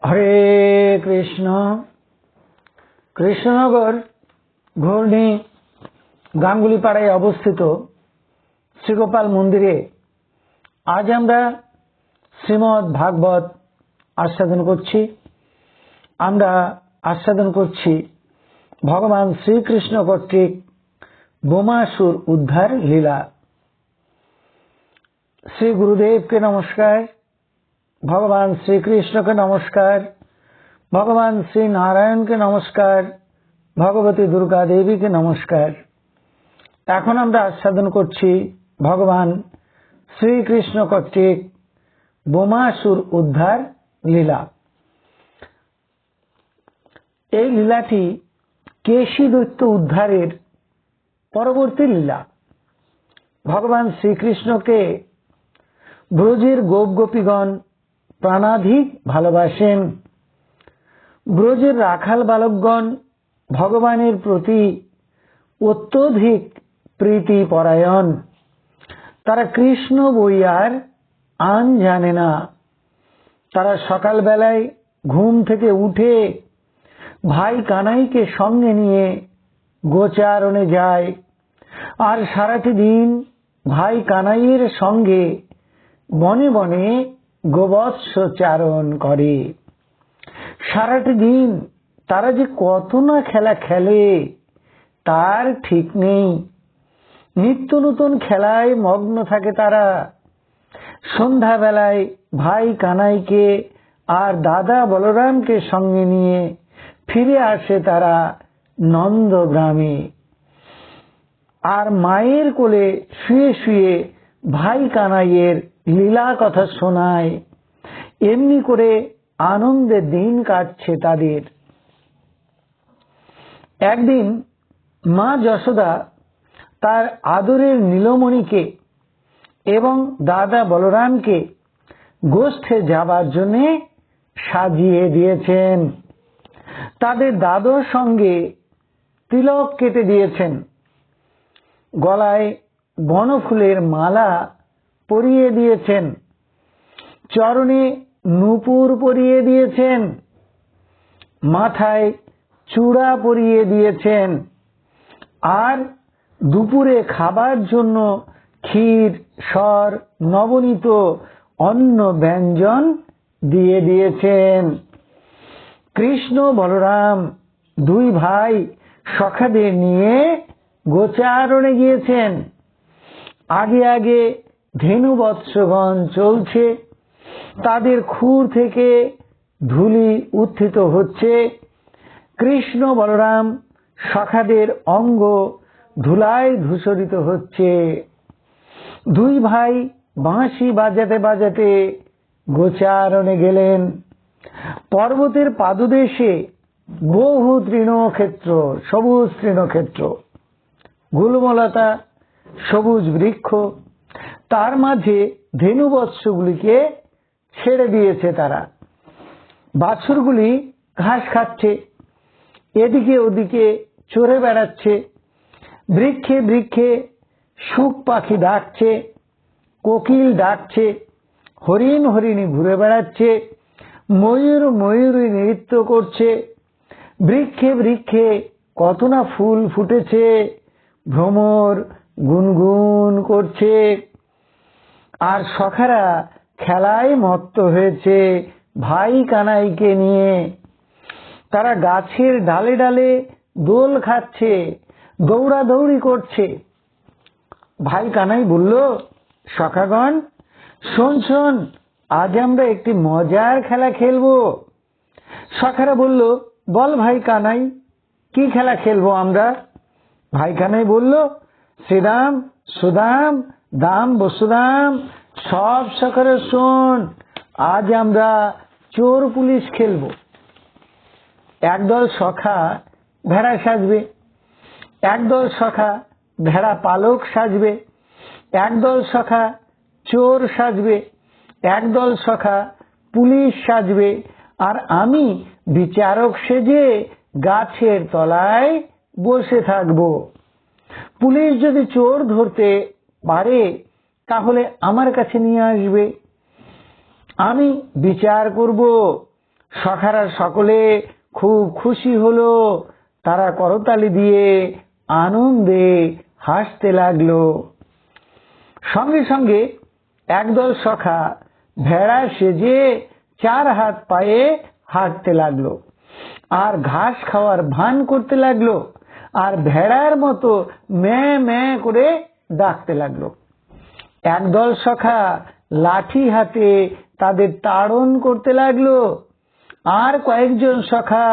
হরে কৃষ্ণ। কৃষ্ণনগর ঘূর্ণি গাঙ্গুলিপাড়ায় অবস্থিত শ্রীগোপাল মন্দিরে আজ আমরা শ্রীমদ্ ভাগবত আস্বাদন করছি। আমরা আস্বাদন করছি ভগবান শ্রীকৃষ্ণ কর্তৃক বোমাসুর উদ্ধার লীলা। শ্রী গুরুদেবকে নমস্কার, ভগবান শ্রীকৃষ্ণকে নমস্কার, ভগবান শ্রী নারায়ণকে নমস্কার, ভগবতী দুর্গা দেবীকে নমস্কার। এখন আমরা আস্বাদন করছি ভগবান শ্রীকৃষ্ণ কর্তৃক বোমাসুর উদ্ধার লীলা। এই লীলাটি কেশী দৈত্য উদ্ধারের পরবর্তী লীলা। ভগবান শ্রীকৃষ্ণকে ব্রজের গোপ গোপীগণ প্রাণাধিক ভালোবাসেন। ব্রজের রাখাল বালকগণ ভগবানের প্রতি অত্যধিক প্রীতি পরায়ণ। তারা কৃষ্ণ বইয়ার আন জানে না। তারা সকালবেলায় ঘুম থেকে উঠে ভাই কানাইকে সঙ্গে নিয়ে গোচারণে যায়, আর সারাটি দিন ভাই কানাইয়ের সঙ্গে বনে বনে গোবৎস চারণ করে। সারাটি দিন তারা যে কত না খেলা খেলে তার ঠিক নেই। নিত্য নতুন খেলায় মগ্ন থাকে তারা। সন্ধ্যাবেলায় ভাই কানাইকে আর দাদা বলরামকে সঙ্গে নিয়ে ফিরে আসে তারা নন্দগ্রামে, আর মায়ের কোলে শুয়ে শুয়ে ভাই কানাইয়ের লীলা কথা শোনায়। এমনি করে আনন্দে দিন কাটছে তাদের। একদিন মা যশোদা তার আদরের নীলমণিকে এবং দাদা বলরামকে গোষ্ঠে যাবার জন্য সাজিয়ে দিয়েছেন। তাদের দাদর সঙ্গে তিলক কেটে দিয়েছেন, গলায় বনফুলের মালা পরিয়ে দিয়েছেন, চরণে নূপুর পরিয়ে দিয়েছেন, মাথায় চূড়া পরিয়ে দিয়েছেন, আর দুপুরে খাবার জন্য ক্ষীর, সর, নবনীত অন্ন ব্যঞ্জন দিয়ে দিয়েছেন। কৃষ্ণ বলরাম দুই ভাই সখাদের নিয়ে গোচারণে গিয়েছেন। আগে আগে ধেনু বৎসগণ চলছে, তাদের খুর থেকে ধুলি উত্থিত হচ্ছে। কৃষ্ণ বলরাম সখাদের অঙ্গ ধুলায় ধূসরিত হচ্ছে। দুই ভাই বাঁশি বাজাতে বাজাতে গোচারণে গেলেন। পর্বতের পাদদেশে বহু তৃণক্ষেত্র, সবুজ তৃণক্ষেত্র, গুল্মলতা, সবুজ বৃক্ষ, তার মাঝে ধেনুবৎসগুলিকে ছেড়ে দিয়েছে তারা। বাছুরগুলি ঘাস খাচ্ছে, এদিকে ওদিকে চড়ে বেড়াচ্ছে। বৃক্ষে বৃক্ষে শুক পাখি ডাকছে, কোকিল ডাকছে, হরিণ হরিণী ঘুরে বেড়াচ্ছে, ময়ূর ময়ূরী নৃত্য করছে। বৃক্ষে বৃক্ষে কত না ফুল ফুটেছে, ভ্রমর গুনগুন করছে। আর সখারা খেলায় মত্ত হয়েছে ভাই কানাইকে নিয়ে। তারা গাছের ডালে ডালে দোল খাচ্ছে, দৌড়াদৌড়ি করছে। ভাই কানাই বলল, সখাগণ শোন শোন, আজ আমরা একটি মজার খেলা খেলবো। সখারা বলল, বল ভাই কানাই, কি খেলা খেলবো আমরা? ভাই কানাই বলল, শ্রীদাম সুদাম দাম বসুদাম, সব সখারা শোন, আজ আমরা চোর পুলিশ খেলবো। একদল সখা ভেড়া সাজবে, একদল সখা ভেড়া পালক সাজবে, একদল সখা চোর সাজবে, একদল সখা পুলিশ সাজবে, আর আমি বিচারক সেজে গাছের তলায় বসে থাকবো। পুলিশ যদি চোর ধরতে পারে তাহলে আমার কাছে নিয়ে আসবে, আমি বিচার করব, সখারা সকলে খুব খুশি হলো। তারা করতালি দিয়ে আনন্দে হাসতে লাগলো। সঙ্গে সঙ্গে একদল সখা ভেড়া সেজে 4 হাত পায়ে হাঁটতে লাগলো, আর ঘাস খাওয়ার ভান করতে লাগলো, আর ভেড়ার মতো ম্যাঁ ম্যাঁ করে ডাকতে লাগলো। একদল সখা লাঠি হাতে তাদের তাড়ন করতে লাগলো, আর কয়েকজন সখা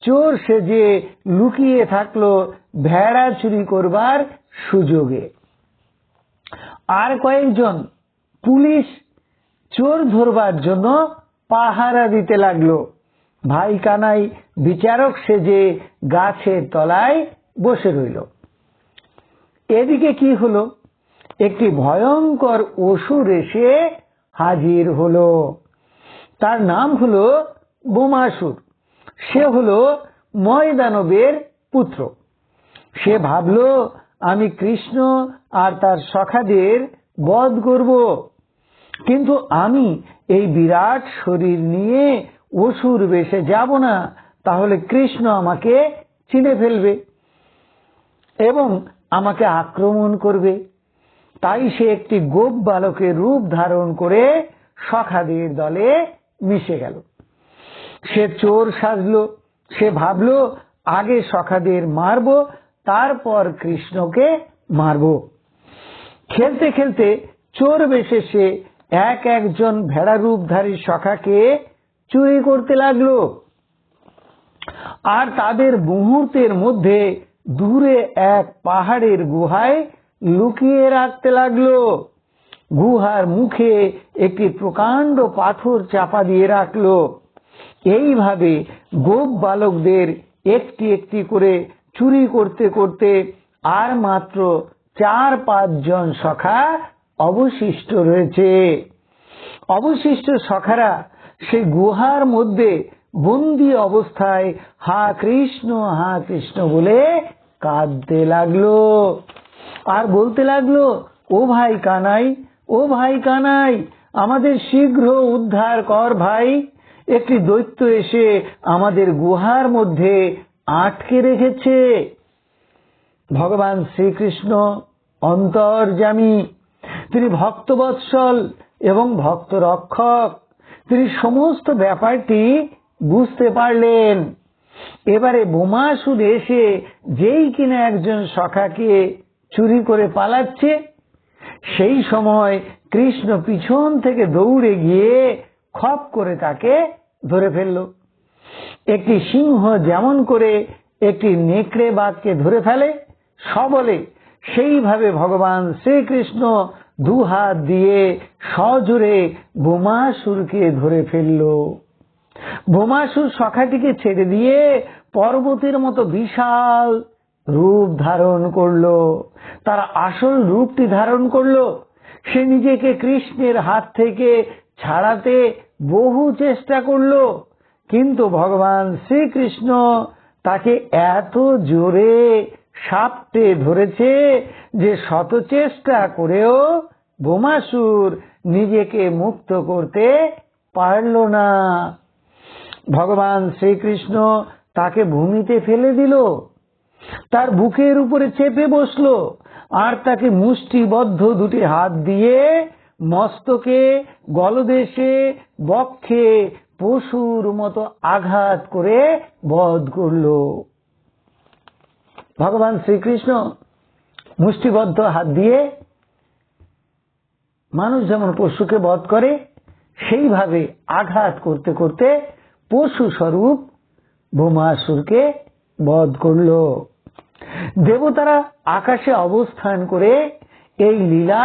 চোর সেজে লুকিয়ে থাকলো ভেড়া চুরি করবার সুযোগে। আর কয়েকজন পুলিশ চোর ধরবার জন্য পাহারা দিতে লাগলো। ভাই কানাই বিচারক সেজে গাছের তলায় বসে রইল। এদিকে কি হলো, একটি ভয়ঙ্কর অসুর এসে হাজির হলো। তার নাম হলো বোমাসুর। সে হলো ময়দানবের পুত্র। সে ভাবলো আমি কৃষ্ণ আর তার সখাদের বধ করব, কিন্তু আমি এই বিরাট শরীর নিয়ে অসুর বেশে যাব না, তাহলে কৃষ্ণ আমাকে চিনে ফেলবে এবং আমাকে আক্রমণ করবে। তাই সে একটি গোপ বালকের রূপ ধারণ করে সখাদের দলে মিশে গেল। সে চোর সাজলো। সে ভাবলো আগে সখাদের মারবো, তারপর কৃষ্ণকে মারবো। খেলতে খেলতে চোর বেশে সে একজন ভেড়া রূপধারী সখাকে চুরি করতে লাগলো, আর তাদের মুহূর্তের মধ্যে দূরে এক পাহাড়ের গুহায় লুকিয়ে রাখতে লাগলো। গুহার মুখে একটি প্রকাণ্ড পাথর চাপা দিয়ে রাখলো। এইভাবে গোপ বালকদের একটি একটি করে চুরি করতে করতে আর মাত্র 4-5 জন সখা অবশিষ্ট রয়েছে। অবশিষ্ট সখারা সেই গুহার মধ্যে বন্দী অবস্থায় হা কৃষ্ণ বলে কাঁদতে লাগলো, আর বলতে লাগলো, ও ভাই কানাই, ও ভাই কানাই, আমাদের শীঘ্র উদ্ধার কর ভাই। একটি দৈত্য এসে আমাদের গুহার মধ্যে আটকে রেখেছে। ভগবান শ্রীকৃষ্ণ অন্তর্যামী, তিনি ভক্তবৎসল এবং ভক্ত রক্ষক। তিনি সমস্ত ব্যাপারটি বুঝতে পারলেন। এবারে বোমাসুর এসে যেই কিনা একজন সখাকে চুরি করে পালাচ্ছে, সেই সময় কৃষ্ণ পিছন থেকে দৌড়ে গিয়ে খপ করে তাকে ধরে ফেলল। একটি সিংহ যেমন করে একটি নেকড়ে বাঘকে ধরে ফেলে সবলে, সেইভাবে ভগবান শ্রীকৃষ্ণ 2 হাত দিয়ে সজোরে বোমাসুরকে ধরে ফেলল। বোমাসুর সখাটিকে ছেড়ে দিয়ে পর্বতের মতো বিশাল রূপ ধারণ করলো। তার আসল রূপটি ধারণ করলো। সে নিজেকে কৃষ্ণের হাত থেকে ছাড়াতে বহু চেষ্টা করলো, কিন্তু ভগবান শ্রীকৃষ্ণ তাকে এত জোরে সাপটে ধরেছে যে শত চেষ্টা করেও বোমাসুর নিজেকে মুক্ত করতে পারল না। ভগবান শ্রীকৃষ্ণ তাকে ভূমিতে ফেলে দিল, তার বুকের উপরে চেপে বসলো, আর তাকে মুষ্টিবদ্ধ 2টি হাত দিয়ে মস্তকে, গলদেশে, বক্ষে পশুর মতো আঘাত করে বধ করল। ভগবান শ্রীকৃষ্ণ মুষ্টিবদ্ধ হাত দিয়ে মানুষ যেমন পশুকে বধ করে, সেইভাবে আঘাত করতে করতে পশু স্বরূপ বোমাসুরকে বধ করল। দেবতারা আকাশে অবস্থান করে এই লীলা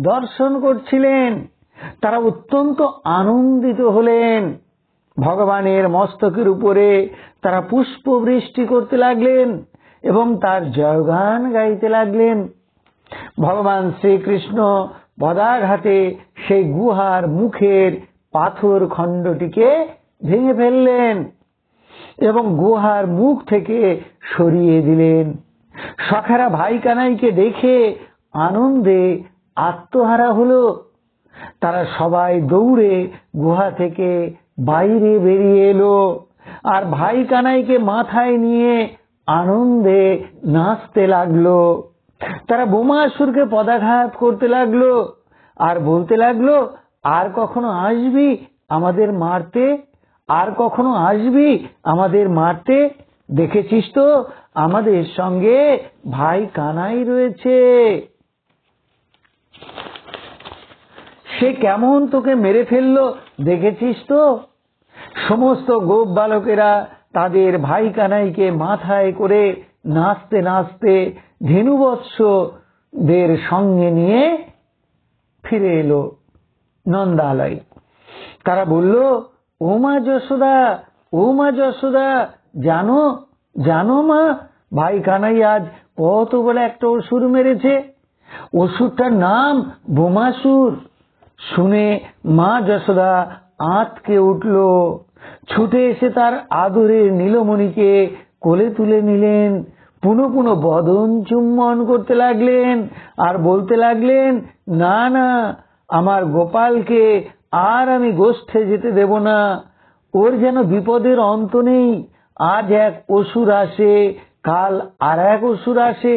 দর্শন করছিলেন। তারা অত্যন্ত আনন্দিত হলেন। ভগবানের মস্তকের উপরে তারা পুষ্প বৃষ্টি করতে লাগলেন এবং তার জয়গান গাইতে লাগলেন। ভগবান শ্রীকৃষ্ণ পদাঘাতে সেই গুহার মুখের পাথর খণ্ডটিকে ভেঙে ফেললেন এবং গুহার মুখ থেকে সরিয়ে দিলেন। সখারা ভাই কানাইকে দেখে আনন্দে আত্মহারা হলো। তারা সবাই দৌড়ে গুহা থেকে বাইরে বেরিয়ে এলো আর ভাই কানাইকে মাথায় নিয়ে আনন্দে নাচতে লাগলো। তারা বোমাসুরকে পদাঘাত করতে লাগলো আর বলতে লাগলো, আর কখনো আসবি আমাদের মারতে, আর কখনো আসবি আমাদের মারতে, দেখেছিস তো আমাদের সঙ্গে ভাই কানাই রয়েছে, সে কেমন তোকে মেরে ফেললো দেখেছিস তো। সমস্ত গোপ বালকেরা তাদের ভাই কানাইকে মাথায় করে নাচতে নাচতে ধেনুবৎসদের সঙ্গে নিয়ে ফিরে এলো নন্দালয়। তারা বলল, ও মা যশোদা, ও মা যশোদা, জানো জানো মা, ভাই কানাই আজ কত বড় একটা অসুর মেরেছে, অসুরটার নাম বোমাসুর। শুনে মা যশোদা আঁতকে উঠল, ছুটে এসে তার আদরের নীলমণিকে কোলে তুলে নিলেন, পুনঃ পুনঃ বদন চুম্বন করতে লাগলেন আর বলতে লাগলেন, না না, আমার গোপালকে আর আমি গোষ্ঠে যেতে দেব না, ওর যেন বিপদের অন্ত নেই, আজ এক অসুর আসে, কাল আর এক অসুর আসে।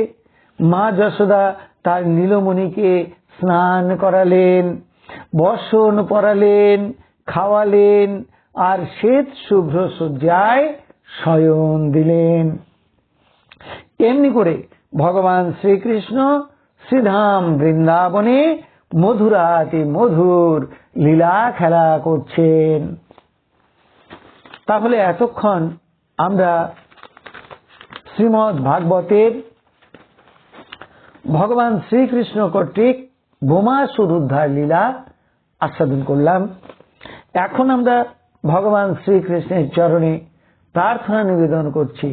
মা যশোদা তার নীলমণিকে স্নান করালেন, বসন পরালেন, খাওয়ালেন আর শ্বেত শুভ্র শয্যায় শয়ন দিলেন। এমনি করে ভগবান শ্রীকৃষ্ণ শ্রীধাম বৃন্দাবনে মধুরাতি মধুর লীলা খেলা করছেন। তাহলে এতক্ষণ আমরা শ্রীমদ্ ভাগবতের ভগবান শ্রীকৃষ্ণ কর্তৃক বোমাসুর উদ্ধার লীলা আস্বাদন করলাম। এখন আমরা ভগবান শ্রীকৃষ্ণের চরণে প্রার্থনা নিবেদন করছি,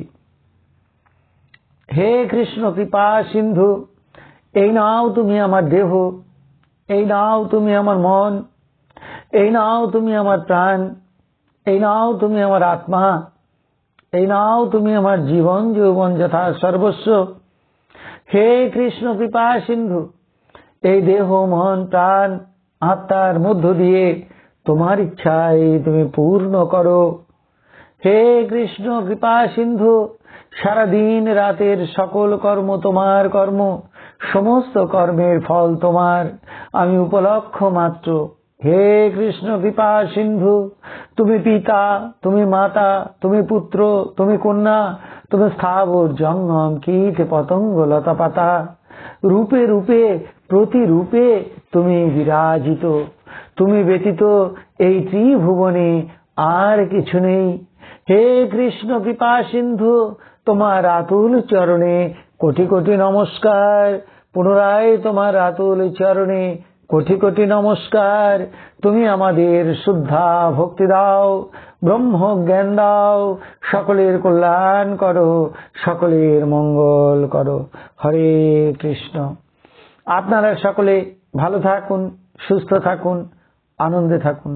হে কৃষ্ণ কৃপা সিন্ধু, এই নাও তুমি আমার দেহ, এই নাও তুমি আমার মন, এই নাও তুমি আমার প্রাণ, এই নাও তুমি আমার আত্মা, এই নাও তুমি আমার জীবন যৌবন যথা সর্বস্ব। হে কৃষ্ণ কৃপা সিন্ধু, এই দেহ মন প্রাণ আত্মার মধ্য দিয়ে তোমার ইচ্ছায় তুমি পূর্ণ করো। হে কৃষ্ণ কৃপা সিন্ধু, সারাদিন রাতের সকল কর্ম তোমার কর্ম, সমস্ত কর্মের ফল তোমার, আমি উপলক্ষ মাত্র। হে কৃষ্ণ কৃপা সিন্ধু, তুমি পিতা, তুমি মাতা, তুমি পুত্র, তুমি কন্যা, তুমি স্থাবর জঙ্গম কীট পতঙ্গ লতা পাতা, রূপে রূপে প্রতিরূপে তুমি বিরাজিত। তুমি ব্যতীত এই ত্রিভুবনে আর কিছু নেই। হে কৃষ্ণ কৃপা সিন্ধু, তোমার আতুল চরণে কোটি কোটি নমস্কার, পুনরায় তোমার আতুল চরণে কোটি কোটি নমস্কার। তুমি আমাদের শুদ্ধা ভক্তি দাও, ব্রহ্ম জ্ঞান দাও, সকলের কল্যাণ করো, সকলের মঙ্গল করো। হরে কৃষ্ণ। আপনারা সকলে ভালো থাকুন, সুস্থ থাকুন, আনন্দে থাকুন।